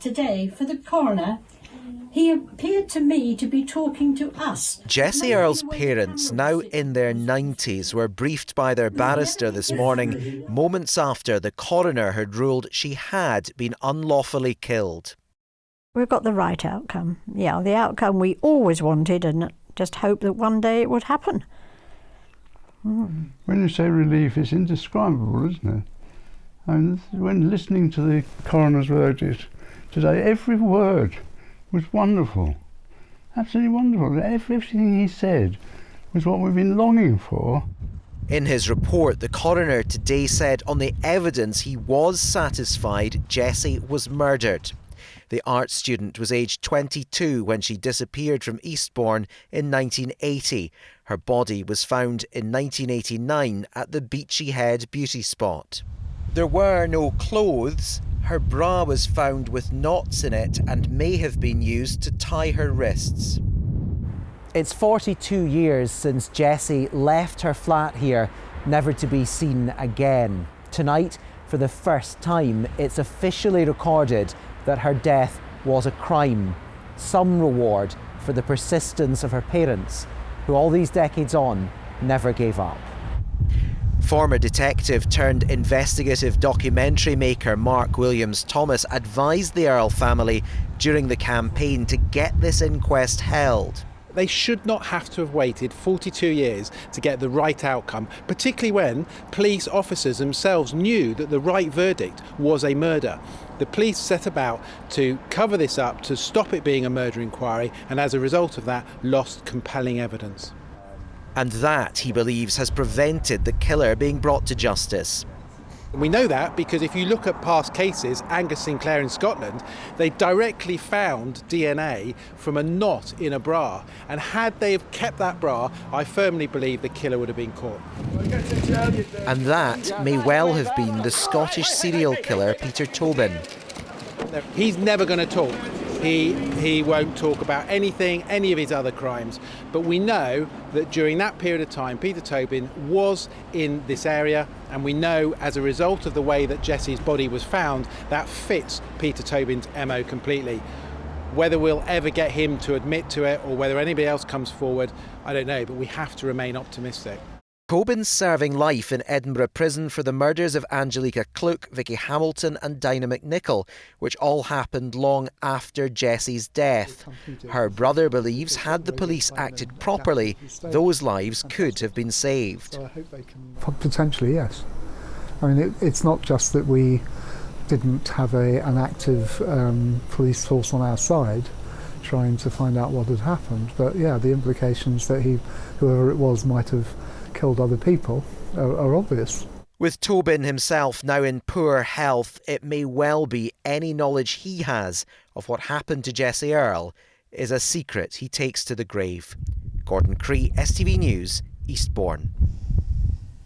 today for the coroner, he appeared to me to be talking to us. Jessie Earl's parents, now in their 90s, were briefed by their barrister this morning, moments after the coroner had ruled she had been unlawfully killed. We've got the right outcome. Yeah, the outcome we always wanted, and just hope that one day it would happen. When you say relief, it's indescribable, isn't it? And when listening to the coroner's verdict today, every word was wonderful, absolutely wonderful. Everything he said was what we've been longing for. In his report, the coroner today said on the evidence he was satisfied Jessie was murdered. The art student was aged 22 when she disappeared from Eastbourne in 1980. Her body was found in 1989 at the Beachy Head beauty spot. There were no clothes. Her bra was found with knots in it and may have been used to tie her wrists. It's 42 years since Jessie left her flat here, never to be seen again. Tonight, for the first time, it's officially recorded that her death was a crime. Some reward for the persistence of her parents, who all these decades on never gave up. Former detective turned investigative documentary maker Mark Williams-Thomas advised the Earl family during the campaign to get this inquest held. They should not have to have waited 42 years to get the right outcome, particularly when police officers themselves knew that the right verdict was a murder. The police set about to cover this up, to stop it being a murder inquiry, and as a result of that, lost compelling evidence. And that, he believes, has prevented the killer being brought to justice. We know that because if you look at past cases, Angus Sinclair in Scotland, they directly found DNA from a knot in a bra. And had they have kept that bra, I firmly believe the killer would have been caught. And that may well have been the Scottish serial killer Peter Tobin. He's never going to talk. He won't talk about anything, any of his other crimes. But we know that during that period of time, Peter Tobin was in this area, and we know as a result of the way that Jessie's body was found, that fits Peter Tobin's MO completely. Whether we'll ever get him to admit to it or whether anybody else comes forward, I don't know, but we have to remain optimistic. Tobin's serving life in Edinburgh prison for the murders of Angelica Clook, Vicky Hamilton and Dinah McNichol, which all happened long after Jessie's death. Her brother believes had the police acted properly, those lives could have been saved. Potentially, yes. I mean, it's not just that we didn't have an active police force on our side trying to find out what had happened, but yeah, the implications that whoever it was might have killed other people are obvious. With Tobin himself now in poor health, it may well be any knowledge he has of what happened to Jessie Earl is a secret he takes to the grave. Gordon Chree, STV News, Eastbourne.